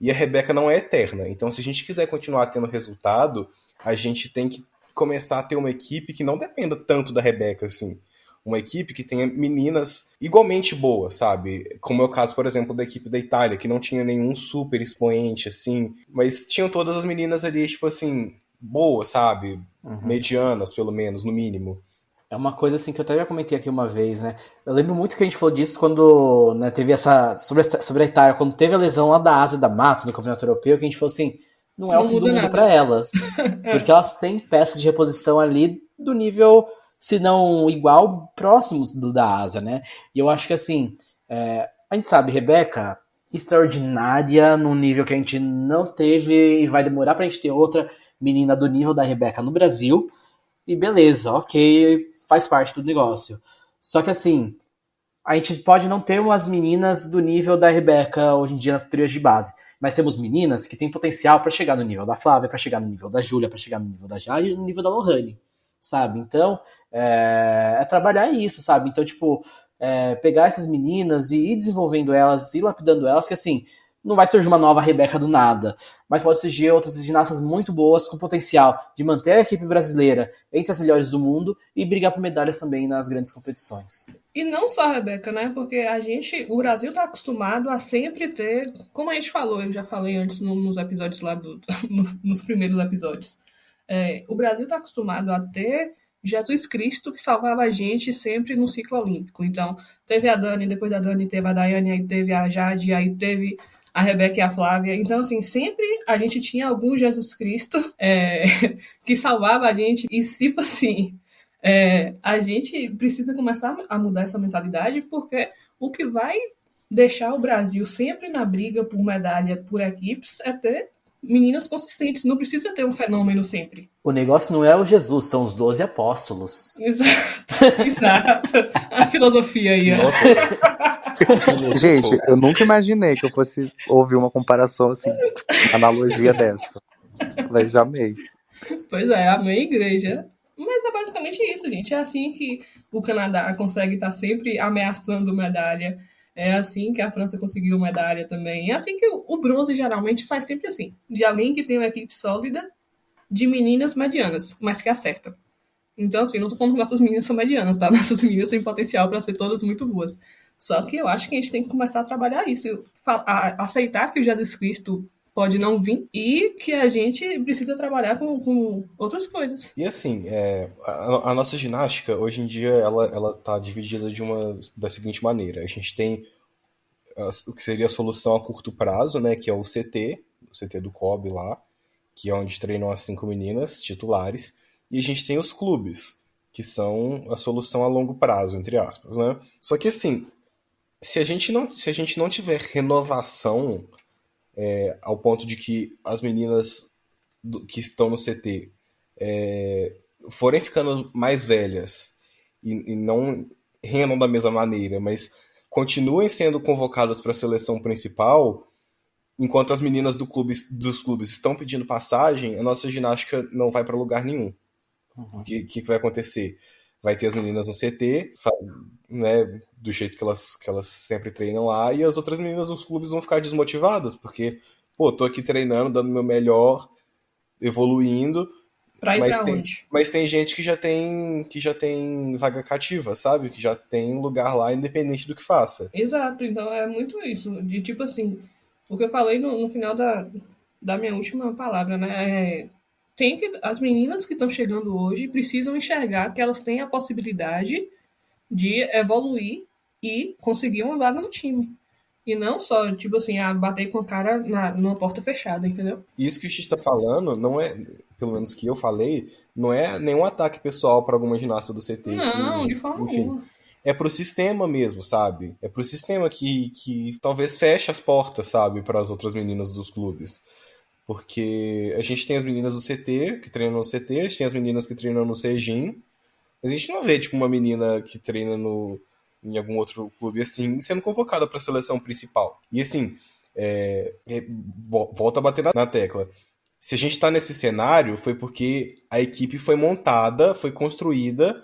Speaker 5: E a Rebeca não é eterna. Então, se a gente quiser continuar tendo resultado, a gente tem que começar a ter uma equipe que não dependa tanto da Rebeca, assim. Uma equipe que tenha meninas igualmente boas, sabe? Como é o caso, por exemplo, da equipe da Itália, que não tinha nenhum super expoente, assim, mas tinham todas as meninas ali, tipo assim, boas, sabe? Medianas, pelo menos, no mínimo.
Speaker 3: É uma coisa assim que eu até já comentei aqui uma vez, né? Eu lembro muito que a gente falou disso quando, né, teve essa. Sobre a Itália, quando teve a lesão lá da Asa e da Mato no Campeonato Europeu, que a gente falou assim: não é o
Speaker 6: Não
Speaker 3: fim do
Speaker 6: muda
Speaker 3: mundo
Speaker 6: nada.
Speaker 3: para elas. Porque elas têm peças de reposição ali do nível, se não igual, próximos do da Asa, né? E eu acho que assim, a gente sabe, Rebeca, extraordinária, num nível que a gente não teve e vai demorar pra gente ter outra menina do nível da Rebeca no Brasil. E beleza, ok, faz parte do negócio. Só que assim, a gente pode não ter umas meninas do nível da Rebeca hoje em dia nas categorias de base, mas temos meninas que têm potencial para chegar no nível da Flávia, para chegar no nível da Júlia, para chegar no nível da Jade e no nível da Lohane, sabe? Então, trabalhar isso, sabe? Então, tipo, pegar essas meninas e ir desenvolvendo elas, ir lapidando elas, que assim, não vai surgir uma nova Rebeca do nada, mas pode surgir outras ginastas muito boas com potencial de manter a equipe brasileira entre as melhores do mundo e brigar por medalhas também nas grandes competições.
Speaker 6: E não só a Rebeca, né? Porque o Brasil tá acostumado a sempre ter, como a gente falou, eu já falei antes nos episódios lá, nos primeiros episódios. O Brasil tá acostumado a ter Jesus Cristo que salvava a gente sempre no ciclo olímpico. Então, teve a Dani, depois da Dani teve a Daiane, aí teve a Jade, aí teve a Rebeca e a Flávia. Então, assim, sempre a gente tinha algum Jesus Cristo que salvava a gente. E, tipo assim, a gente precisa começar a mudar essa mentalidade, porque o que vai deixar o Brasil sempre na briga por medalha por equipes é ter meninas consistentes. Não precisa ter um fenômeno sempre.
Speaker 3: O negócio não é o Jesus, são os 12 apóstolos.
Speaker 6: Exato. A filosofia aí.
Speaker 5: Nossa.
Speaker 4: Gente, eu nunca imaginei que eu fosse ouvir uma comparação assim, analogia dessa. Mas amei.
Speaker 6: Pois é, amei a igreja. Mas é basicamente isso, gente. É assim que o Canadá consegue estar sempre ameaçando medalha. É assim que a França conseguiu medalha também. É assim que o bronze geralmente sai sempre assim. De alguém que tem uma equipe sólida de meninas medianas, mas que acertam. Então, assim, não tô falando que nossas meninas são medianas, tá? Nossas meninas têm potencial para ser todas muito boas. Só que eu acho que a gente tem que começar a trabalhar isso. Aceitar que o Jesus Cristo pode não vir e que a gente precisa trabalhar com outras coisas.
Speaker 5: E assim, a nossa ginástica, hoje em dia, ela tá dividida da seguinte maneira. A gente tem o que seria a solução a curto prazo, né, que é o CT do COB lá, que é onde treinam as 5 meninas titulares. E a gente tem os clubes, que são a solução a longo prazo, entre aspas, né? Só que assim, se a gente não tiver renovação ao ponto de que as meninas que estão no CT forem ficando mais velhas e não rendam da mesma maneira, mas continuem sendo convocadas para a seleção principal, enquanto as meninas dos clubes estão pedindo passagem, a nossa ginástica não vai para lugar nenhum. O que vai acontecer? Vai ter as meninas no CT, né, do jeito que elas sempre treinam lá, e as outras meninas dos clubes vão ficar desmotivadas, porque, pô, tô aqui treinando, dando meu melhor, evoluindo,
Speaker 6: Pra ir pra onde?
Speaker 5: mas tem gente que já tem vaga cativa, sabe? Que já tem lugar lá, independente do que faça.
Speaker 6: Exato, então é muito isso. De tipo assim, o que eu falei no final da minha última palavra, né? Tem que, as meninas que estão chegando hoje precisam enxergar que elas têm a possibilidade de evoluir e conseguir uma vaga no time. E não só, tipo assim, bater com a cara numa porta fechada, entendeu?
Speaker 5: Isso que o X tá falando não é, pelo menos que eu falei, não é nenhum ataque pessoal para alguma ginasta do CT
Speaker 6: Não, de
Speaker 5: que,
Speaker 6: forma
Speaker 5: enfim,
Speaker 6: alguma.
Speaker 5: é pro sistema mesmo, sabe? É pro sistema que talvez feche as portas, sabe, para as outras meninas dos clubes. Porque a gente tem as meninas do CT, que treinam no CT, a gente tem as meninas que treinam no Sejin, mas a gente não vê, tipo, uma menina que treina em algum outro clube assim, sendo convocada para a seleção principal. E assim, volta a bater na tecla. Se a gente está nesse cenário, foi porque a equipe foi montada, foi construída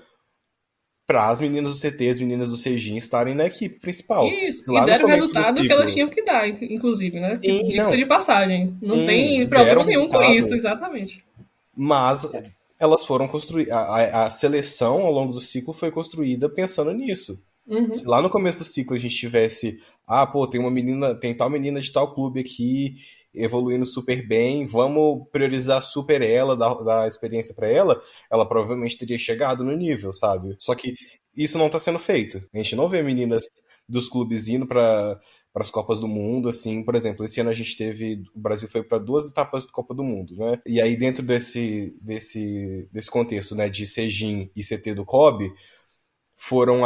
Speaker 5: para as meninas do CT, as meninas do Sejin estarem na equipe principal.
Speaker 6: Isso,
Speaker 5: Se
Speaker 6: e
Speaker 5: lá no
Speaker 6: deram o
Speaker 5: começo do
Speaker 6: resultado que elas
Speaker 5: ciclo.
Speaker 6: tinham que dar, inclusive, né? Tipo,
Speaker 5: Sim,
Speaker 6: diga-se
Speaker 5: não.
Speaker 6: de passagem. Não
Speaker 5: Sim,
Speaker 6: tem
Speaker 5: deram
Speaker 6: problema nenhum com isso,
Speaker 5: resultado.
Speaker 6: exatamente.
Speaker 5: Mas elas foram construir a seleção ao longo do ciclo foi construída pensando nisso. Se lá no começo do ciclo a gente tivesse, pô, tem tal menina de tal clube aqui evoluindo super bem, vamos priorizar super ela, dar experiência pra ela, ela provavelmente teria chegado no nível, sabe? Só que isso não tá sendo feito. A gente não vê meninas dos clubes indo para as Copas do Mundo, assim, por exemplo, esse ano o Brasil foi para 2 etapas da Copa do Mundo, né? E aí dentro desse contexto, né, de Sejin e CT do COB, foram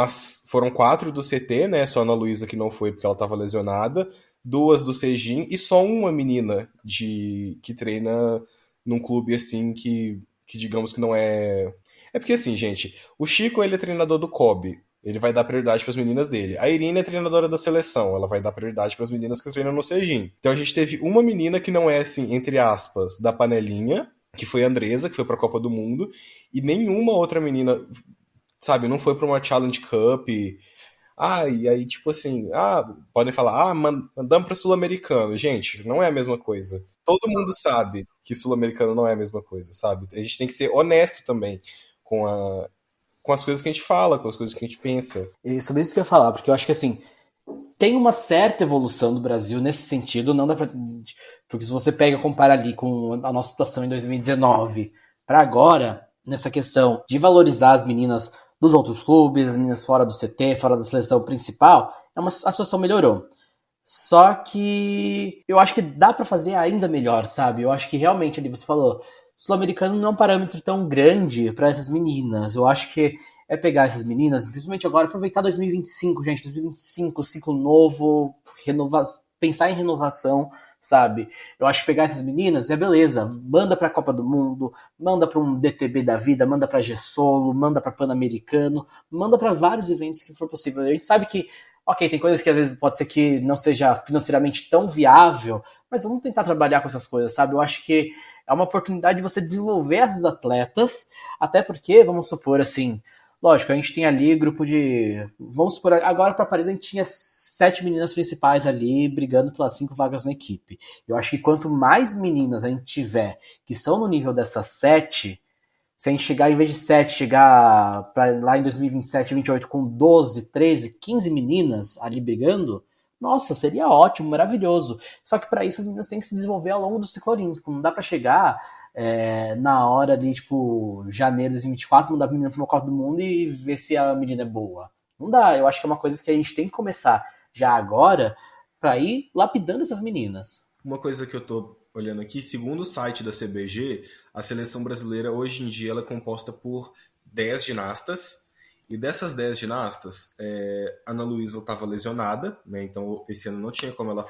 Speaker 5: 4 do CT, né? Só a Ana Luísa que não foi porque ela estava lesionada, 2 do Sejin e só uma menina que treina num clube assim que digamos que não é. É porque assim, gente, o Chico ele é treinador do COB. Ele vai dar prioridade para as meninas dele. A Irina é treinadora da seleção, ela vai dar prioridade para as meninas que treinam no Sejin. Então a gente teve uma menina que não é assim, entre aspas, da panelinha, que foi a Andresa, que foi para a Copa do Mundo, e nenhuma outra menina, sabe, não foi para uma Challenge Cup. E aí, tipo assim, podem falar, mandamos para Sul-Americano. Gente, não é a mesma coisa. Todo mundo sabe que Sul-Americano não é a mesma coisa, sabe? A gente tem que ser honesto também com as coisas que a gente fala, com as coisas que a gente pensa.
Speaker 3: E sobre isso que eu ia falar, porque eu acho que assim, tem uma certa evolução do Brasil nesse sentido, não dá pra. Porque se você pega e compara ali com a nossa situação em 2019 para agora, nessa questão de valorizar as meninas dos outros clubes, as meninas fora do CT, fora da seleção principal, a situação melhorou. Só que eu acho que dá para fazer ainda melhor, sabe? Eu acho que realmente ali você falou, sul-americano não é um parâmetro tão grande para essas meninas. Eu acho que é pegar essas meninas, principalmente agora, aproveitar 2025, gente, 2025, ciclo novo, pensar em renovação, sabe? Eu acho que pegar essas meninas é beleza, manda pra Copa do Mundo, manda pra um DTB da vida, manda pra G-Solo, manda pra Pan-Americano, manda pra vários eventos que for possível. A gente sabe que, ok, tem coisas que às vezes pode ser que não seja financeiramente tão viável, mas vamos tentar trabalhar com essas coisas, sabe? Eu acho que é uma oportunidade de você desenvolver esses atletas, até porque, vamos supor assim, lógico, a gente tem ali grupo de. Vamos supor, agora para Paris a gente tinha 7 meninas principais ali brigando pelas 5 vagas na equipe. Eu acho que quanto mais meninas a gente tiver que são no nível dessas 7, se a gente chegar, em vez de 7, chegar pra lá em 2027, 2028 com 12, 13, 15 meninas ali brigando, nossa, seria ótimo, maravilhoso. Só que para isso as meninas têm que se desenvolver ao longo do ciclo olímpico. Não dá para chegar na hora ali, tipo, janeiro de 2024, mandar a menina para uma Copa do Mundo e ver se a menina é boa. Não dá, eu acho que é uma coisa que a gente tem que começar já agora para ir lapidando essas meninas.
Speaker 5: Uma coisa que eu tô olhando aqui, segundo o site da CBG, a seleção brasileira hoje em dia ela é composta por 10 ginastas, e dessas 10 ginastas, a Ana Luísa estava lesionada, né? Então esse ano não tinha como ela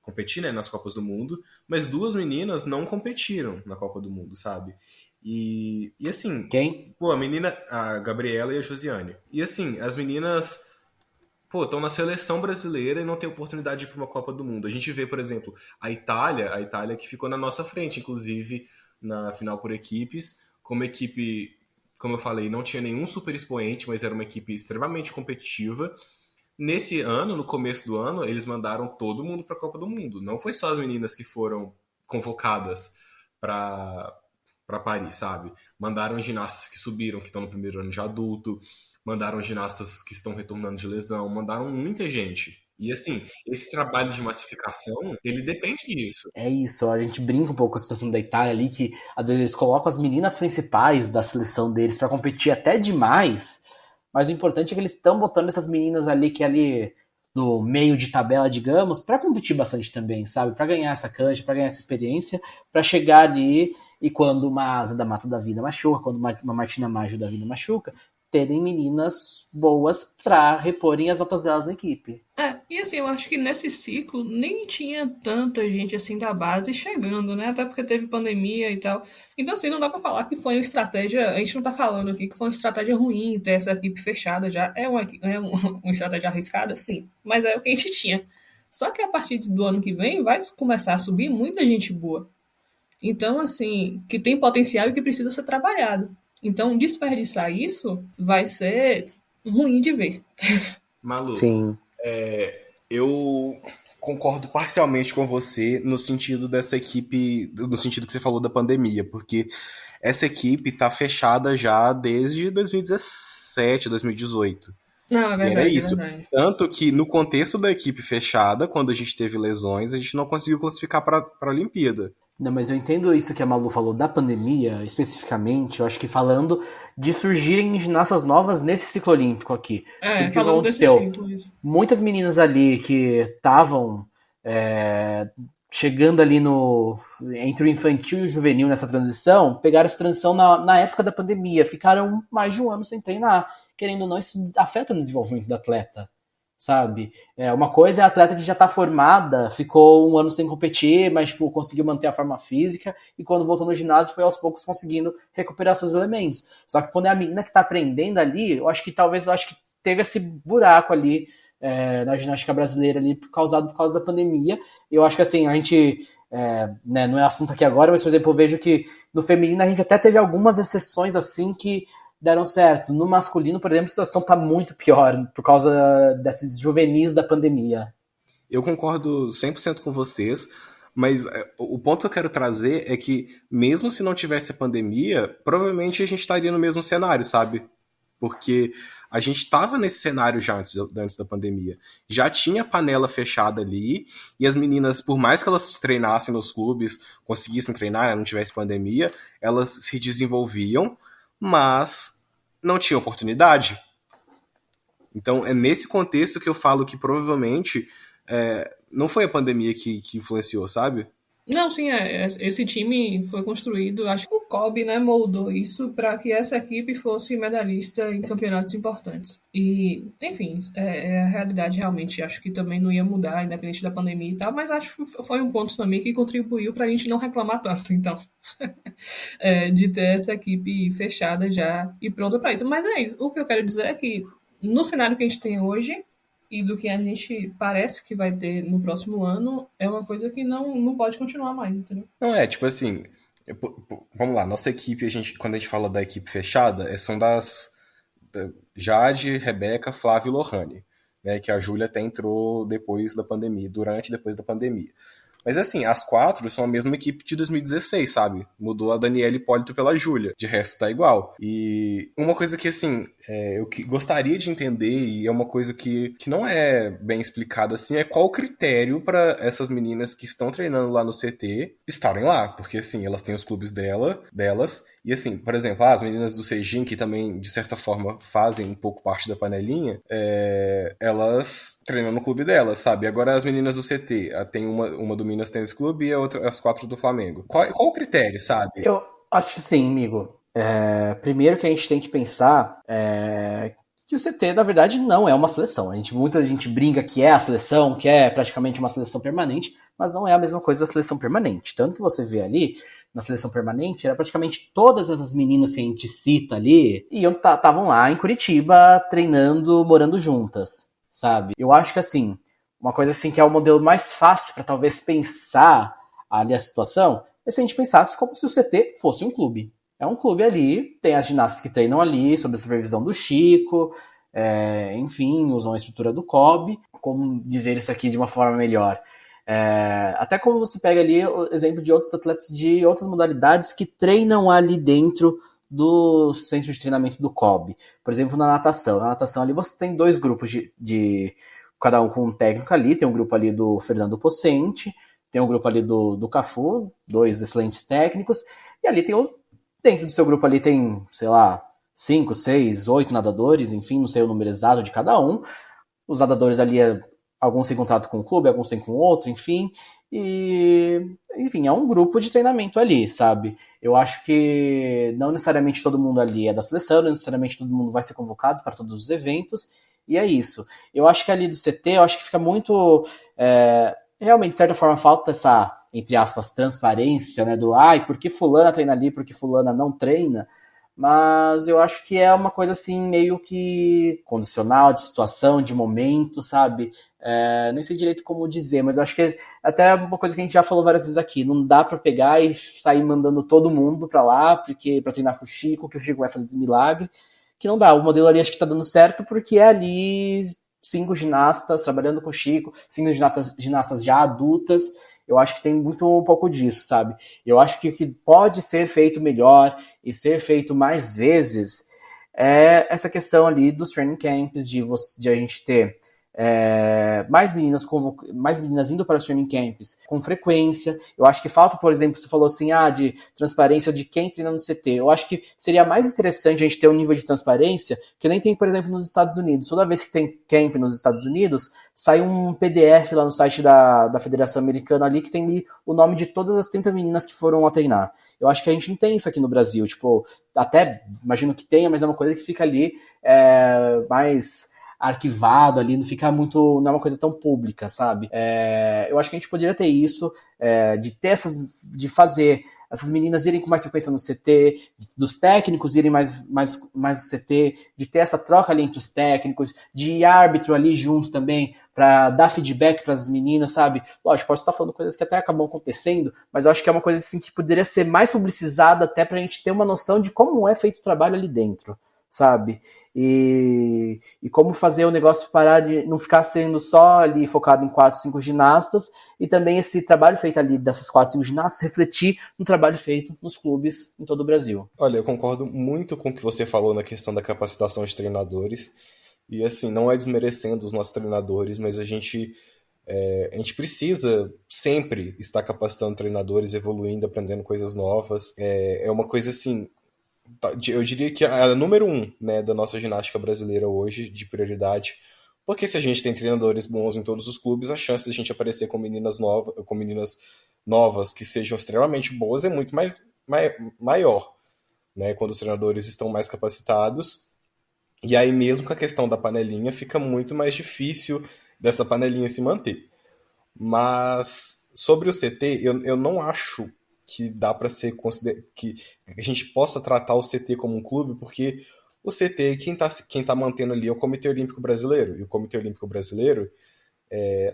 Speaker 5: competir, né, nas Copas do Mundo, mas duas meninas não competiram na Copa do Mundo, sabe? E assim,
Speaker 3: Quem?
Speaker 5: pô, a Gabriela e a Josiane. E assim, as meninas, pô, estão na seleção brasileira e não tem oportunidade de ir para uma Copa do Mundo. A gente vê, por exemplo, a Itália que ficou na nossa frente, inclusive, na final por equipes, como equipe, como eu falei, não tinha nenhum super expoente, mas era uma equipe extremamente competitiva. Nesse ano, no começo do ano, eles mandaram todo mundo para a Copa do Mundo. Não foi só as meninas que foram convocadas para Paris, sabe? Mandaram ginastas que subiram, que estão no primeiro ano de adulto, mandaram ginastas que estão retornando de lesão, mandaram muita gente. E assim, esse trabalho de massificação, ele depende disso.
Speaker 3: É isso, a gente brinca um pouco com a situação da Itália ali, que às vezes eles colocam as meninas principais da seleção deles para competir até demais, mas o importante é que eles estão botando essas meninas ali, que é ali no meio de tabela, digamos, para competir bastante também, sabe? Para ganhar essa cancha, para ganhar essa experiência, para chegar ali e quando uma Asa da Mata da Vida machuca, quando uma Martina Maggio da Vida machuca, terem meninas boas para reporem as notas delas na equipe.
Speaker 6: E assim, eu acho que nesse ciclo nem tinha tanta gente assim da base chegando, né? Até porque teve pandemia e tal. Então, assim, não dá pra falar que foi uma estratégia. A gente não tá falando aqui que foi uma estratégia ruim ter essa equipe fechada já. Uma estratégia arriscada, sim. Mas é o que a gente tinha. Só que a partir do ano que vem vai começar a subir muita gente boa. Então, assim, que tem potencial e que precisa ser trabalhado. Então, desperdiçar isso vai ser ruim de ver.
Speaker 5: Malu,
Speaker 3: Sim.
Speaker 5: eu concordo parcialmente com você no sentido dessa equipe, no sentido que você falou da pandemia, porque essa equipe tá fechada já desde 2017, 2018.
Speaker 6: Não, é
Speaker 5: E era
Speaker 6: verdade, é
Speaker 5: isso.
Speaker 6: verdade.
Speaker 5: Tanto que no contexto da equipe fechada, quando a gente teve lesões, a gente não conseguiu classificar para a Olimpíada.
Speaker 3: Não, mas eu entendo isso que a Malu falou da pandemia, especificamente, eu acho que falando de surgirem ginastas novas nesse ciclo olímpico aqui. Porque o que
Speaker 6: Falando desse
Speaker 3: aconteceu?
Speaker 6: ciclo, isso.
Speaker 3: Muitas meninas ali que estavam chegando ali entre o infantil e o juvenil nessa transição, pegaram essa transição na época da pandemia, ficaram mais de um ano sem treinar. Querendo ou não, isso afeta no desenvolvimento do atleta, sabe? Uma coisa é a atleta que já está formada, ficou um ano sem competir, mas tipo, conseguiu manter a forma física e quando voltou no ginásio foi aos poucos conseguindo recuperar seus elementos. Só que quando é a menina que está aprendendo ali, eu acho que teve esse buraco ali na ginástica brasileira ali por causa da pandemia. Eu acho que assim, a gente né, não é assunto aqui agora, mas por exemplo, eu vejo que no feminino a gente até teve algumas exceções assim que deram certo. No masculino, por exemplo, a situação tá muito pior por causa desses juvenis da pandemia.
Speaker 5: Eu concordo 100% com vocês, mas o ponto que eu quero trazer é que, mesmo se não tivesse a pandemia, provavelmente a gente estaria no mesmo cenário, sabe? Porque a gente estava nesse cenário já antes da pandemia. Já tinha panela fechada ali, e as meninas, por mais que elas treinassem nos clubes, conseguissem treinar, não tivesse pandemia, elas se desenvolviam, mas não tinha oportunidade. Então é nesse contexto que eu falo que provavelmente não foi a pandemia que influenciou, sabe?
Speaker 6: Não, sim, esse time foi construído, acho que o Kobe, né, moldou isso para que essa equipe fosse medalhista em campeonatos importantes. E, enfim, é a realidade realmente. Acho que também não ia mudar, independente da pandemia e tal, mas acho que foi um ponto também que contribuiu para a gente não reclamar tanto, então, de ter essa equipe fechada já e pronta para isso. Mas é isso. O que eu quero dizer é que no cenário que a gente tem hoje, e do que a gente parece que vai ter no próximo ano, é uma coisa que não pode continuar mais, entendeu?
Speaker 5: Não tipo assim, vamos lá, nossa equipe, quando a gente fala da equipe fechada, são Jade, Rebeca, Flávia e Lohane, né, que a Júlia até entrou depois da pandemia, durante e depois da pandemia. Mas assim, as quatro são a mesma equipe de 2016, sabe? Mudou a Daniela Hipólito pela Júlia. De resto tá igual. E uma coisa que, assim, eu gostaria de entender, e é uma coisa que não é bem explicada assim, é qual o critério para essas meninas que estão treinando lá no CT estarem lá. Porque, assim, elas têm os clubes delas. E, assim, por exemplo, as meninas do Seijin, que também, de certa forma, fazem um pouco parte da panelinha, elas treinam no clube delas, sabe? Agora as meninas do CT, tem uma do Minas Tênis Clube e as quatro do Flamengo. Qual o critério, sabe?
Speaker 3: Eu acho que sim, amigo. Primeiro que a gente tem que pensar que o CT, na verdade, não é uma seleção. Muita gente brinca que é a seleção, que é praticamente uma seleção permanente, mas não é a mesma coisa da seleção permanente. Tanto que você vê ali, na seleção permanente, era praticamente todas essas meninas que a gente cita ali, estavam lá em Curitiba, treinando, morando juntas, sabe? Eu acho que, assim, uma coisa assim que é o modelo mais fácil para talvez pensar ali a situação, é se a gente pensasse como se o CT fosse um clube. É um clube ali, tem as ginastas que treinam ali, sob a supervisão do Chico, enfim, usam a estrutura do COB. Como dizer isso aqui de uma forma melhor? Até como você pega ali o exemplo de outros atletas de outras modalidades que treinam ali dentro do centro de treinamento do COB. Por exemplo, na natação. Na natação ali você tem 2 grupos de cada um com um técnico ali. Tem um grupo ali do Fernando Pocente, tem um grupo ali do Cafu, 2 excelentes técnicos, e ali tem dentro do seu grupo ali tem, sei lá, 5, 6, 8 nadadores, enfim, não sei o número exato de cada um. Os nadadores ali, alguns têm contrato com o clube, alguns têm com outro, enfim. E, enfim, é um grupo de treinamento ali, sabe? Eu acho que não necessariamente todo mundo ali é da seleção, não necessariamente todo mundo vai ser convocado para todos os eventos, e é isso. Eu acho que ali do CT, eu acho que fica muito... realmente, de certa forma, falta essa, entre aspas, transparência, né, por que fulana treina ali, por que fulana não treina, mas eu acho que é uma coisa, assim, meio que condicional, de situação, de momento, sabe, nem sei direito como dizer, mas eu acho que é até uma coisa que a gente já falou várias vezes aqui, não dá pra pegar e sair mandando todo mundo pra lá, pra treinar com o Chico, que o Chico vai fazer milagre, que não dá, o modelo ali acho que tá dando certo, porque é ali 5 ginastas trabalhando com o Chico, 5 ginastas já adultas, eu acho que tem muito um pouco disso, sabe? Eu acho que o que pode ser feito melhor e ser feito mais vezes é essa questão ali dos training camps, de a gente ter mais meninas indo para os training camps com frequência. Eu acho que falta, por exemplo, você falou assim, de transparência de quem treina no CT. Eu acho que seria mais interessante a gente ter um nível de transparência que nem tem, por exemplo, nos Estados Unidos. Toda vez que tem camp nos Estados Unidos, sai um PDF lá no site da Federação Americana ali que tem ali o nome de todas as 30 meninas que foram a treinar. Eu acho que a gente não tem isso aqui no Brasil. Tipo, até imagino que tenha, mas é uma coisa que fica ali mais arquivado ali, não é uma coisa tão pública, sabe? Eu acho que a gente poderia ter isso, de fazer essas meninas irem com mais frequência no CT, dos técnicos irem mais no CT, de ter essa troca ali entre os técnicos, de árbitro ali junto também, para dar feedback para as meninas, sabe? Lógico, posso estar falando coisas que até acabam acontecendo, mas eu acho que é uma coisa assim que poderia ser mais publicizada até pra gente ter uma noção de como é feito o trabalho ali dentro, sabe? E como fazer o negócio parar de não ficar sendo só ali focado em 4, 5 ginastas, e também esse trabalho feito ali dessas 4, 5 ginastas refletir no trabalho feito nos clubes em todo o Brasil.
Speaker 5: Olha, eu concordo muito com o que você falou na questão da capacitação de treinadores, e assim, não é desmerecendo os nossos treinadores, mas a gente precisa sempre estar capacitando treinadores, evoluindo, aprendendo coisas novas. É uma coisa assim, eu diria que é a número 1, né, da nossa ginástica brasileira hoje, de prioridade, porque se a gente tem treinadores bons em todos os clubes, a chance de a gente aparecer com meninas novas que sejam extremamente boas é muito maior, né, quando os treinadores estão mais capacitados. E aí mesmo com a questão da panelinha, fica muito mais difícil dessa panelinha se manter. Mas sobre o CT, eu não acho que dá para que a gente possa tratar o CT como um clube, porque o CT, quem tá mantendo ali é o Comitê Olímpico Brasileiro, e o Comitê Olímpico Brasileiro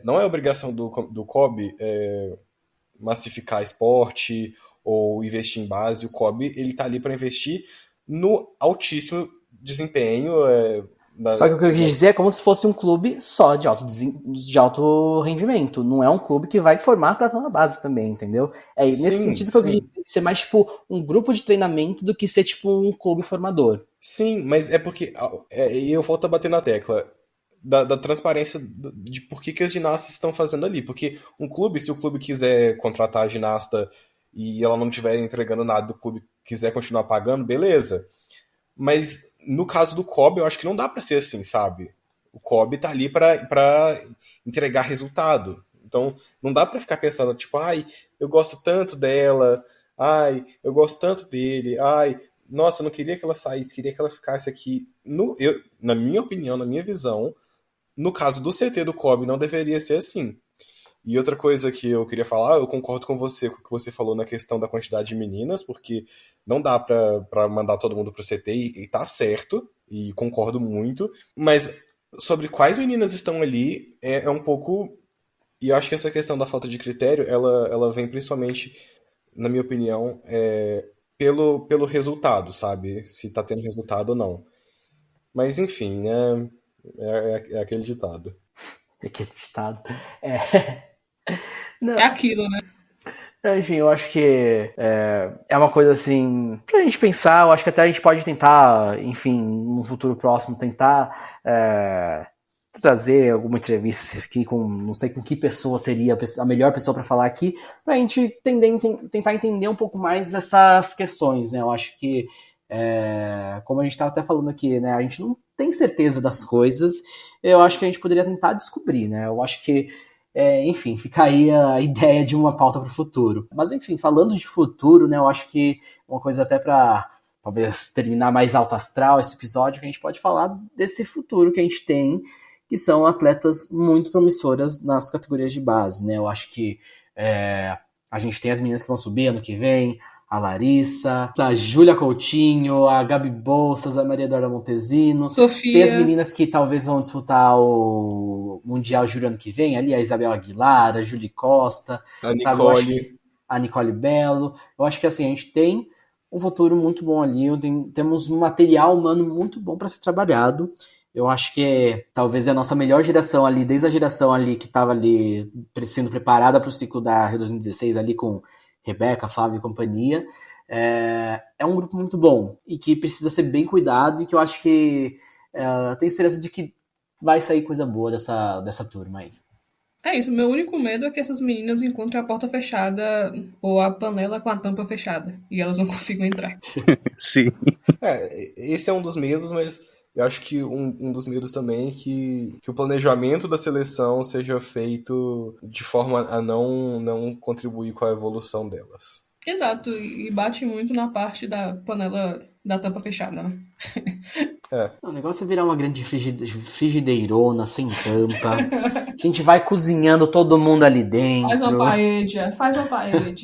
Speaker 5: não é obrigação do COB massificar esporte ou investir em base. O COB ele tá ali para investir no altíssimo desempenho.
Speaker 3: Só que o que eu quis dizer é como se fosse um clube só de alto rendimento. Não é um clube que vai formar atleta na base também, entendeu? Nesse sentido que eu quis dizer, ser mais tipo um grupo de treinamento do que ser tipo um clube formador.
Speaker 5: Sim, mas é porque eu volto a bater na tecla da transparência de por que as ginastas estão fazendo ali. Porque um clube, se o clube quiser contratar a ginasta e ela não estiver entregando nada do clube, quiser continuar pagando, beleza. Mas no caso do COB, eu acho que não dá pra ser assim, sabe? O COB tá ali pra entregar resultado. Então, não dá pra ficar pensando, tipo, eu gosto tanto dela, eu gosto tanto dele, nossa, eu não queria que ela saísse, queria que ela ficasse aqui. Na minha opinião, na minha visão, no caso do CT do Kobe, não deveria ser assim. E outra coisa que eu queria falar, eu concordo com você, com o que você falou na questão da quantidade de meninas, porque não dá pra mandar todo mundo pro CT e tá certo, e concordo muito, mas sobre quais meninas estão ali é um pouco. E eu acho que essa questão da falta de critério, ela vem principalmente, na minha opinião, pelo resultado, sabe? Se tá tendo resultado ou não. Mas enfim, né? É aquele ditado.
Speaker 3: Aquele ditado. Não,
Speaker 6: É aquilo, né?
Speaker 3: enfim, eu acho que é uma coisa assim, pra gente pensar, eu acho que até a gente pode tentar, enfim, no futuro próximo, tentar trazer alguma entrevista aqui com, não sei com que pessoa seria a melhor pessoa para falar aqui, pra gente tentar entender um pouco mais essas questões, né? Eu acho que, como a gente estava até falando aqui, né, a gente não tem certeza das coisas, eu acho que a gente poderia tentar descobrir, né? Eu acho que enfim, fica aí a ideia de uma pauta para o futuro. Mas, enfim, falando de futuro, né, eu acho que uma coisa até para talvez terminar mais alto astral esse episódio, que a gente pode falar desse futuro que a gente tem, que são atletas muito promissoras nas categorias de base, né? Eu acho que a gente tem as meninas que vão subir ano que vem, a Larissa, a Júlia Coutinho, a Gabi Bolsas, a Maria Eduarda Montesino.
Speaker 6: Sofia.
Speaker 3: Tem as meninas que talvez vão disputar o Mundial Júnior ano que vem, ali a Isabel Aguilar, a Julie Costa,
Speaker 5: A Nicole.
Speaker 3: A Nicole Belo. Eu acho que assim, a gente tem um futuro muito bom ali, temos um material humano muito bom para ser trabalhado. Eu acho que talvez é a nossa melhor geração ali, desde a geração ali que estava ali sendo preparada para o ciclo da Rio 2016 ali com Rebeca, Flávia e companhia, é um grupo muito bom e que precisa ser bem cuidado e que eu acho que tem esperança de que vai sair coisa boa dessa turma aí.
Speaker 6: É isso, meu único medo é que essas meninas encontrem a porta fechada ou a panela com a tampa fechada e elas não consigam entrar.
Speaker 4: Sim.
Speaker 5: Esse é um dos medos, mas eu acho que um dos medos também é que o planejamento da seleção seja feito de forma a não contribuir com a evolução delas.
Speaker 6: Exato, e bate muito na parte da panela da tampa fechada, né?
Speaker 3: O negócio é virar uma grande frigideirona sem tampa. A gente vai cozinhando todo mundo ali dentro.
Speaker 6: Faz uma paella.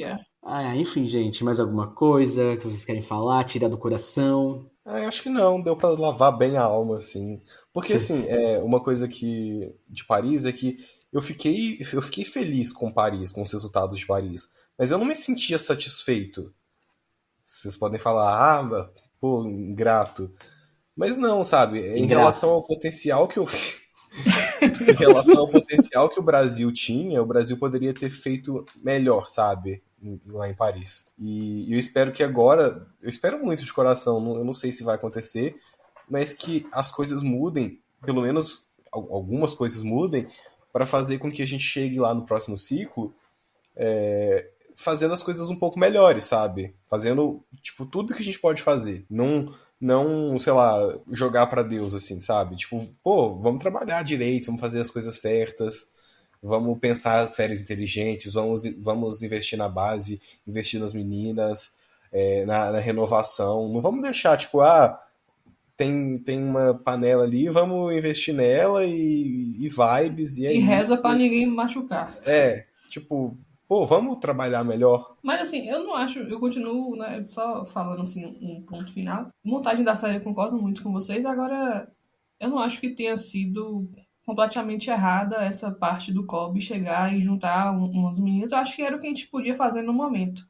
Speaker 3: Enfim, gente, mais alguma coisa que vocês querem falar, tirar do coração?
Speaker 5: Eu acho que não, deu pra lavar bem a alma, assim. Porque, assim, uma coisa de Paris é que eu fiquei feliz com Paris, com os resultados de Paris. Mas eu não me sentia satisfeito. Vocês podem falar, pô, ingrato. Mas não, sabe? Em relação ao potencial que em relação ao potencial que o Brasil tinha, o Brasil poderia ter feito melhor, sabe? Lá em Paris. E eu espero que agora, eu espero muito de coração, eu não sei se vai acontecer, mas que as coisas mudem, pelo menos algumas coisas mudem, para fazer com que a gente chegue lá no próximo ciclo fazendo as coisas um pouco melhores, sabe? Fazendo, tipo, tudo que a gente pode fazer. Não, sei lá, jogar pra Deus, assim, sabe? Tipo, pô, vamos trabalhar direito, vamos fazer as coisas certas, vamos pensar séries inteligentes, vamos investir na base, investir nas meninas, na renovação. Não vamos deixar, tipo, tem uma panela ali, vamos investir nela e vibes, e
Speaker 6: reza
Speaker 5: isso.
Speaker 6: pra ninguém machucar.
Speaker 5: Tipo, pô, vamos trabalhar melhor.
Speaker 6: Mas assim, eu não acho, eu continuo, né, só falando assim, um ponto final. Montagem da série, eu concordo muito com vocês, agora eu não acho que tenha sido completamente errada essa parte do Kobe chegar e juntar umas meninas. Eu acho que era o que a gente podia fazer no momento.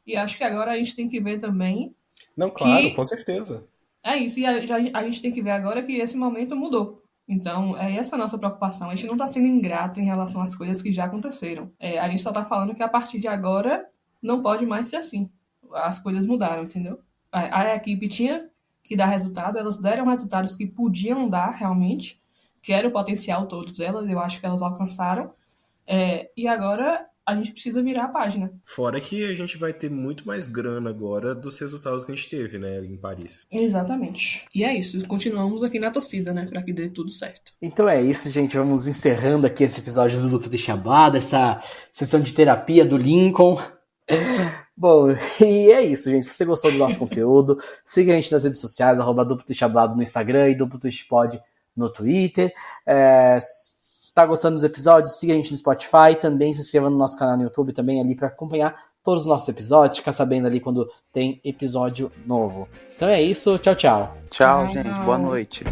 Speaker 6: E acho que agora a gente tem que ver também...
Speaker 5: Não, claro, com certeza.
Speaker 6: É isso, e a gente tem que ver agora que esse momento mudou. Então, é essa a nossa preocupação. A gente não está sendo ingrato em relação às coisas que já aconteceram. A gente só está falando que a partir de agora não pode mais ser assim. As coisas mudaram, entendeu? A equipe tinha que dar resultado, elas deram resultados que podiam dar realmente, que era o potencial todas elas, eu acho que elas alcançaram. E agora a gente precisa virar a página.
Speaker 5: Fora que a gente vai ter muito mais grana agora dos resultados que a gente teve, né, em Paris.
Speaker 6: Exatamente. E é isso, continuamos aqui na torcida, né, pra que dê tudo certo.
Speaker 3: Então é isso, gente, vamos encerrando aqui esse episódio do Duplo de Chabada, essa sessão de terapia do Lincoln. Bom, e é isso, gente. Se você gostou do nosso conteúdo, siga a gente nas redes sociais, @duplo_twist_hablado no Instagram e duplo_twist_pod no Twitter. Se tá gostando dos episódios, siga a gente no Spotify. Também se inscreva no nosso canal no YouTube também ali para acompanhar todos os nossos episódios, ficar sabendo ali quando tem episódio novo. Então é isso, tchau, tchau.
Speaker 4: Tchau, gente. Boa noite.